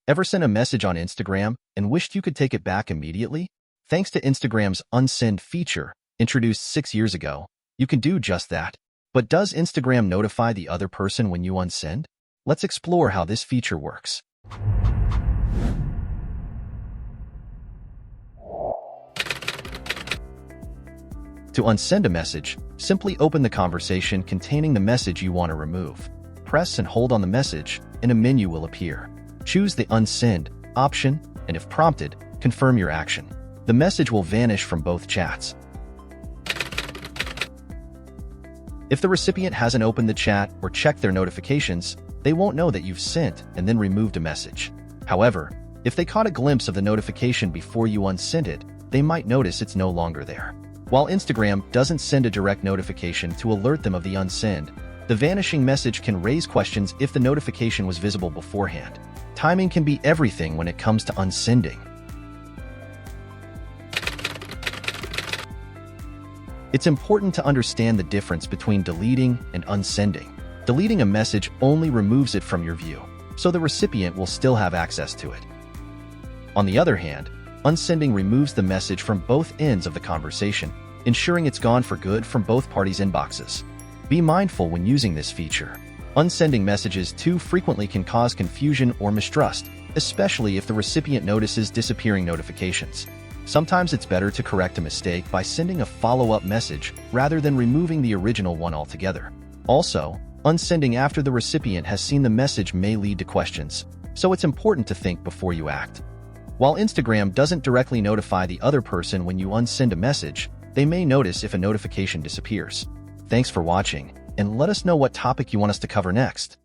Ever sent a message on Instagram and wished you could take it back immediately? Thanks to Instagram's Unsend feature, introduced 6 years ago, you can do just that. But does Instagram notify the other person when you unsend? Let's explore how this feature works. To unsend a message, simply open the conversation containing the message you want to remove. Press and hold on the message, and a menu will appear. Choose the Unsend option, and if prompted, confirm your action. The message will vanish from both chats. If the recipient hasn't opened the chat or checked their notifications, they won't know that you've sent and then removed a message. However, if they caught a glimpse of the notification before you unsent it, they might notice it's no longer there. While Instagram doesn't send a direct notification to alert them of the unsend, the vanishing message can raise questions if the notification was visible beforehand. Timing can be everything when it comes to unsending. It's important to understand the difference between deleting and unsending. Deleting a message only removes it from your view, so the recipient will still have access to it. On the other hand, unsending removes the message from both ends of the conversation, ensuring it's gone for good from both parties' inboxes. Be mindful when using this feature. Unsending messages too frequently can cause confusion or mistrust, especially if the recipient notices disappearing notifications. Sometimes it's better to correct a mistake by sending a follow-up message rather than removing the original one altogether. Also, unsending after the recipient has seen the message may lead to questions, so it's important to think before you act. While Instagram doesn't directly notify the other person when you unsend a message, they may notice if a notification disappears. Thanks for watching, and let us know what topic you want us to cover next.